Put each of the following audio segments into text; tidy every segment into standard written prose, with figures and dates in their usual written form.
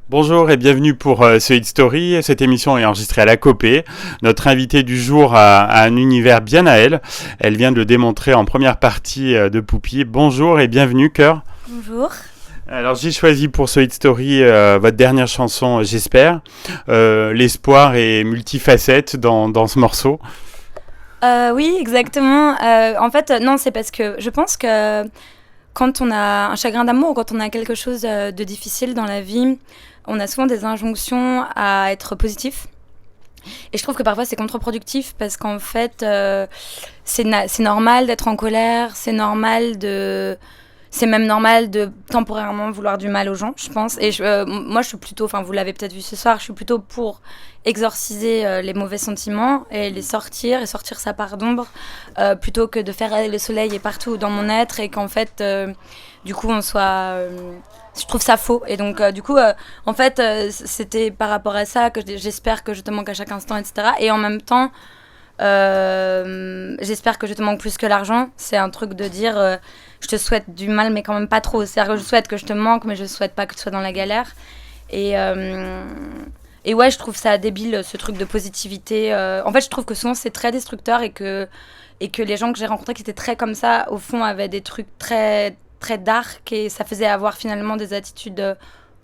Bonjour et bienvenue pour ce Hit Story. Cette émission est enregistrée à la Copé. Notre invitée du jour a un univers bien à elle. Elle vient de le démontrer en première partie de Poupie. Bonjour et bienvenue, Cœur. Bonjour. Alors j'ai choisi pour ce Hit Story votre dernière chanson, J'espère. L'espoir est multifacette dans ce morceau. Oui, exactement. En fait, non, c'est parce que je pense que quand on a un chagrin d'amour ou quand on a quelque chose de difficile dans la vie, on a souvent des injonctions à être positif. Et je trouve que parfois c'est contre-productif parce qu'en fait, c'est normal d'être en colère, c'est même normal de temporairement vouloir du mal aux gens, je pense. Et moi, je suis plutôt, enfin, vous l'avez peut-être vu ce soir, je suis plutôt pour exorciser les mauvais sentiments et les sortir et sortir sa part d'ombre plutôt que de faire le soleil est partout dans mon être et qu'en fait, du coup, on soit. Je trouve ça faux. Et donc, du coup, en fait, c'était par rapport à ça que j'espère que je te manque à chaque instant, etc. Et en même temps, j'espère que je te manque plus que l'argent. C'est un truc de dire je te souhaite du mal, mais quand même pas trop. C'est-à-dire que je souhaite que je te manque, mais je souhaite pas que tu sois dans la galère. Et ouais, je trouve ça débile, ce truc de positivité. En fait, je trouve que souvent c'est très destructeur et que les gens que j'ai rencontrés qui étaient très comme ça, au fond, avaient des trucs très, très dark et ça faisait avoir finalement des attitudes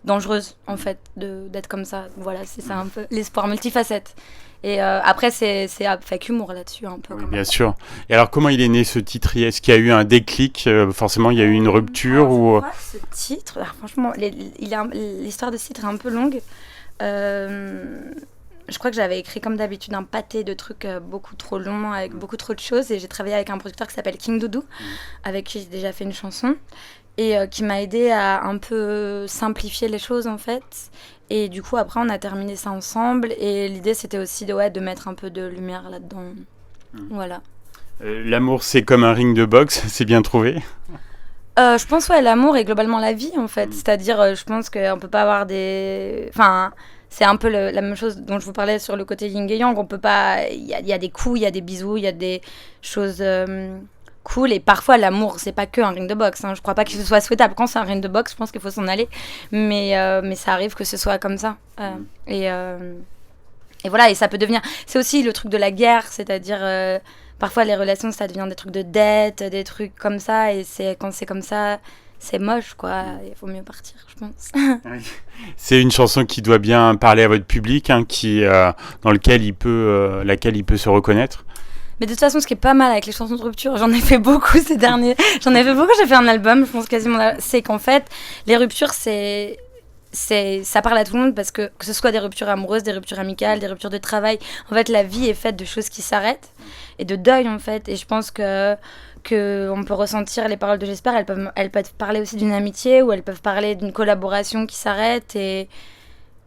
dangereuses, en fait, d'être comme ça. Voilà, c'est ça un peu l'espoir multifacette. Et après, c'est avec humour là-dessus, un peu. Oui, bien sûr. Et alors, comment il est né ce titre? Est-ce qu'il y a eu un déclic? Forcément, il y a eu une rupture ou... Ce titre, alors, franchement, l'histoire de ce titre est un peu longue. Je crois que j'avais écrit comme d'habitude un pâté de trucs beaucoup trop longs, avec beaucoup trop de choses. Et j'ai travaillé avec un producteur qui s'appelle King Doudou, avec qui j'ai déjà fait une chanson. Et qui m'a aidé à un peu simplifier les choses, en fait. Et du coup, après, on a terminé ça ensemble. Et l'idée, c'était aussi de mettre un peu de lumière là-dedans. Voilà. L'amour, c'est comme un ring de boxe, c'est bien trouvé? Je pense, ouais, l'amour est globalement la vie, en fait. C'est-à-dire, je pense qu'on peut pas avoir des... Enfin, c'est un peu la même chose dont je vous parlais sur le côté yin et yang. On peut pas... Il y a des coups, il y a des bisous, il y a des choses cool. Et parfois, l'amour, c'est pas que un ring de boxe. Hein. Je crois pas que ce soit souhaitable. Quand c'est un ring de boxe, je pense qu'il faut s'en aller. Mais ça arrive que ce soit comme ça. Et voilà, et ça peut devenir... C'est aussi le truc de la guerre, c'est-à-dire... Parfois, les relations, ça devient des trucs de dette, des trucs comme ça. Et quand c'est comme ça, c'est moche, quoi. Il faut mieux partir, je pense. Oui. C'est une chanson qui doit bien parler à votre public, hein, dans laquelle il peut se reconnaître. Mais de toute façon, ce qui est pas mal avec les chansons de rupture, j'en ai fait beaucoup j'ai fait un album, je pense quasiment. C'est qu'en fait, les ruptures, ça parle à tout le monde parce que ce soit des ruptures amoureuses, des ruptures amicales, des ruptures de travail, en fait la vie est faite de choses qui s'arrêtent et de deuil en fait, et je pense que on peut ressentir les paroles de J'espère, elles peuvent parler aussi d'une amitié ou elles peuvent parler d'une collaboration qui s'arrête et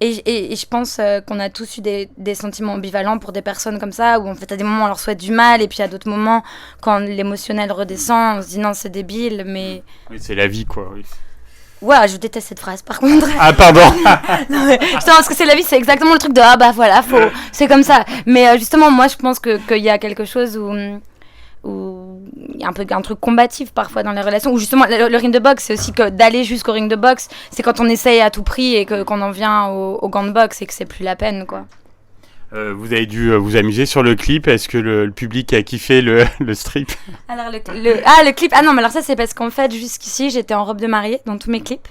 je pense qu'on a tous eu des sentiments ambivalents pour des personnes comme ça, où en fait à des moments on leur souhaite du mal et puis à d'autres moments quand l'émotionnel redescend on se dit non c'est débile mais... Oui, c'est la vie quoi, oui. Ouais, je déteste cette phrase par contre. Ah pardon. Non, mais, justement, parce que c'est la vie, c'est exactement le truc de ah bah voilà, c'est comme ça. Mais justement, moi je pense qu'il y a quelque chose où il y a un truc combatif parfois dans les relations. Ou justement, le ring de boxe, c'est aussi que d'aller jusqu'au ring de boxe, c'est quand on essaye à tout prix et qu'on en vient au gant de boxe et que c'est plus la peine quoi. Vous avez dû vous amuser sur le clip. Est-ce que le public a kiffé le strip? Alors le clip, ah non mais alors ça c'est parce qu'en fait jusqu'ici j'étais en robe de mariée dans tous mes clips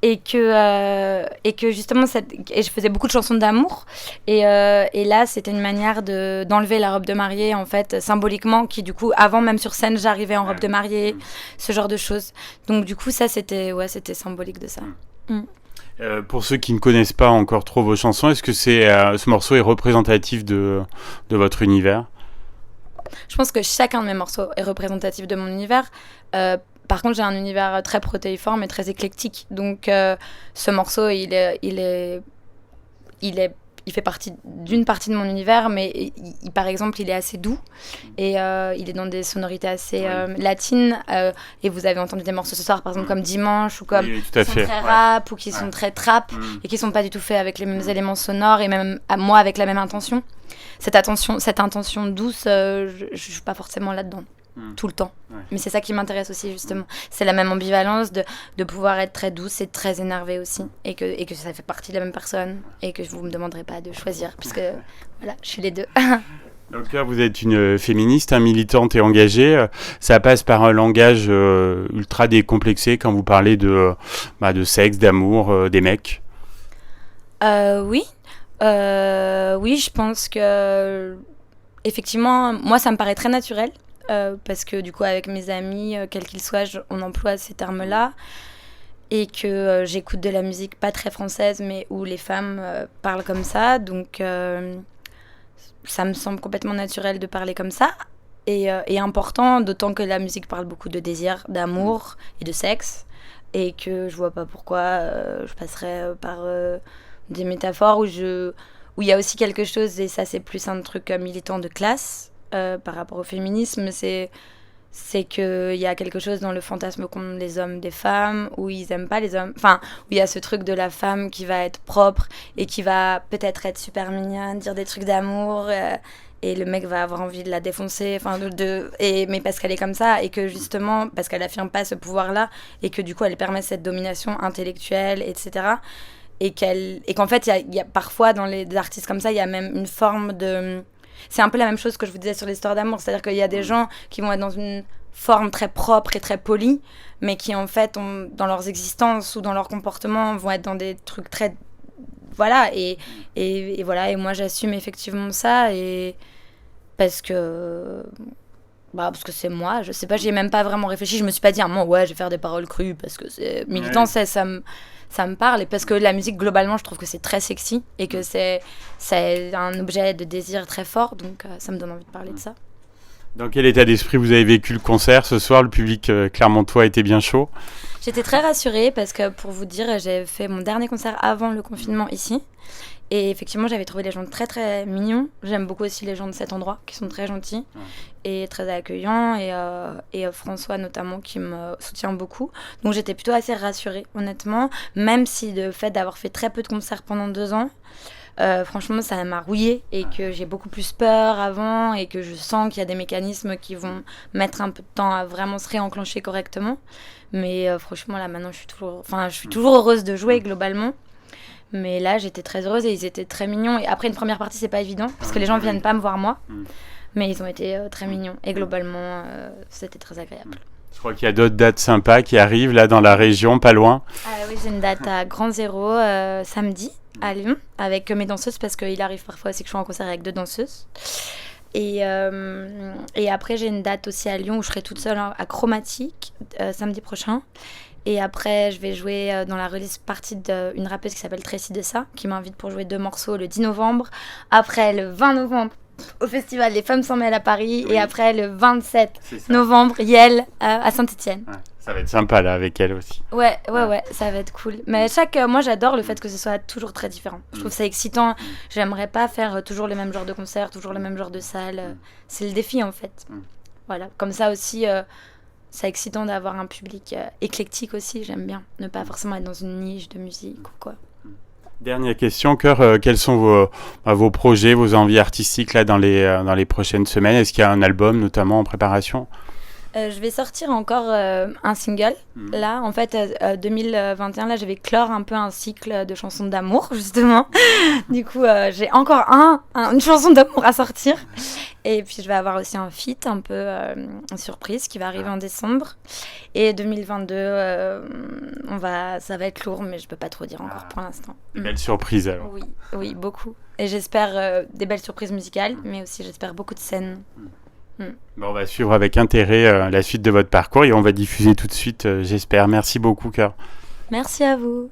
et que justement et je faisais beaucoup de chansons d'amour et là c'était une manière d'enlever la robe de mariée en fait symboliquement, qui du coup avant même sur scène j'arrivais en robe de mariée, ce genre de choses, donc du coup ça c'était symbolique de ça. Pour ceux qui ne connaissent pas encore trop vos chansons, est-ce que ce morceau est représentatif de votre univers? Je pense que chacun de mes morceaux est représentatif de mon univers. Par contre, j'ai un univers très protéiforme et très éclectique. Donc, ce morceau, il fait partie d'une partie de mon univers, mais par exemple, il est assez doux et il est dans des sonorités assez latines. Et vous avez entendu des morceaux ce soir, par exemple, comme Dimanche ou comme oui, tout à qui fait. sont très rap ou qui sont très trap et qui sont pas du tout faits avec les mêmes éléments sonores et même à moi avec la même intention. Cette intention douce, je suis pas forcément là-dedans. tout le temps. Ouais. Mais c'est ça qui m'intéresse aussi, justement. C'est la même ambivalence de pouvoir être très douce et très énervée aussi. Et que ça fait partie de la même personne. Et que vous ne me demanderez pas de choisir, puisque voilà, je suis les deux. Donc là, vous êtes une féministe, militante et engagée. Ça passe par un langage ultra décomplexé quand vous parlez de sexe, d'amour, des mecs. Oui. Oui, je pense que... Effectivement, moi, ça me paraît très naturel. Parce que du coup, avec mes amis, quels qu'ils soient, on emploie ces termes-là. Et que j'écoute de la musique pas très française, mais où les femmes parlent comme ça. Donc... ça me semble complètement naturel de parler comme ça et important, d'autant que la musique parle beaucoup de désir, d'amour et de sexe et que je vois pas pourquoi je passerais par des métaphores où il y a aussi quelque chose, et ça c'est plus un truc militant de classe par rapport au féminisme, c'est qu'il y a quelque chose dans le fantasme qu'ont les hommes des femmes, où ils aiment pas les hommes, enfin, où il y a ce truc de la femme qui va être propre et qui va peut-être être super mignonne, dire des trucs d'amour, et le mec va avoir envie de la défoncer, enfin, mais parce qu'elle est comme ça, et que justement, parce qu'elle affirme pas ce pouvoir-là, et que du coup, elle permet cette domination intellectuelle, etc. Et qu'en fait, il y a parfois, dans les artistes comme ça, il y a même une forme de... C'est un peu la même chose que je vous disais sur l'histoire d'amour, c'est-à-dire qu'il y a des gens qui vont être dans une forme très propre et très polie, mais qui en fait, dans leurs existences ou dans leur comportement, vont être dans des trucs très... Voilà, et voilà, et moi j'assume effectivement ça, et parce que c'est moi, je sais pas, j'y ai même pas vraiment réfléchi, je me suis pas dit un moment, ouais, je vais faire des paroles crues, parce que c'est militant, ça me parle, et parce que la musique globalement je trouve que c'est très sexy et que c'est un objet de désir très fort, donc ça me donne envie de parler de ça. Dans quel état d'esprit vous avez vécu le concert ce soir? Le public clermontois était bien chaud. J'étais très rassurée parce que, pour vous dire, j'ai fait mon dernier concert avant le confinement ici. Et effectivement, j'avais trouvé les gens très très mignons. J'aime beaucoup aussi les gens de cet endroit qui sont très gentils et très accueillants. Et François notamment qui me soutient beaucoup. Donc j'étais plutôt assez rassurée, honnêtement. Même si le fait d'avoir fait très peu de concerts pendant 2 ans, franchement, ça m'a rouillée et que j'ai beaucoup plus peur avant et que je sens qu'il y a des mécanismes qui vont mettre un peu de temps à vraiment se réenclencher correctement. Mais franchement, là maintenant, je suis toujours heureuse de jouer globalement. Mais là, j'étais très heureuse et ils étaient très mignons. Et après, une première partie, c'est pas évident parce que les gens viennent pas me voir moi. Mais ils ont été très mignons. Et globalement, c'était très agréable. Je crois qu'il y a d'autres dates sympas qui arrivent là dans la région, pas loin. Oui, j'ai une date à Grand Zéro samedi à Lyon avec mes danseuses parce qu'il arrive parfois aussi que je sois en concert avec 2 danseuses. Et après, j'ai une date aussi à Lyon où je serai toute seule à Chromatique samedi prochain. Et après, je vais jouer dans la release party d'une rappeuse qui s'appelle Tracy Dessa, qui m'invite pour jouer 2 morceaux le 10 novembre. Après, le 20 novembre, au festival Les Femmes s'en mêlent à Paris. Oui. Et après, le 27 novembre, Yel à Saint-Etienne. Ouais, ça va être sympa là avec elle aussi. Ouais, ça va être cool. Mais moi, j'adore le fait que ce soit toujours très différent. Je trouve ça excitant. J'aimerais pas faire toujours le même genre de concert, toujours le même genre de salle. C'est le défi en fait. Voilà, comme ça aussi... c'est excitant d'avoir un public éclectique aussi, j'aime bien. Ne pas forcément être dans une niche de musique ou quoi. Dernière question, Cœur, quels sont vos projets, vos envies artistiques là, dans les prochaines semaines? Est-ce qu'il y a un album notamment en préparation? Je vais sortir encore un single. Là, en fait, 2021, là, je vais clore un peu un cycle de chansons d'amour, justement. Du coup, j'ai encore une chanson d'amour à sortir. Et puis, je vais avoir aussi un feat, un peu une surprise, qui va arriver en décembre. Et 2022, ça va être lourd, mais je peux pas trop dire encore pour l'instant. Des belles surprises, alors. Oui, beaucoup. Et j'espère des belles surprises musicales, mais aussi, j'espère beaucoup de scènes. On va suivre avec intérêt la suite de votre parcours et on va diffuser tout de suite, j'espère. Merci beaucoup, Cœur. Merci à vous.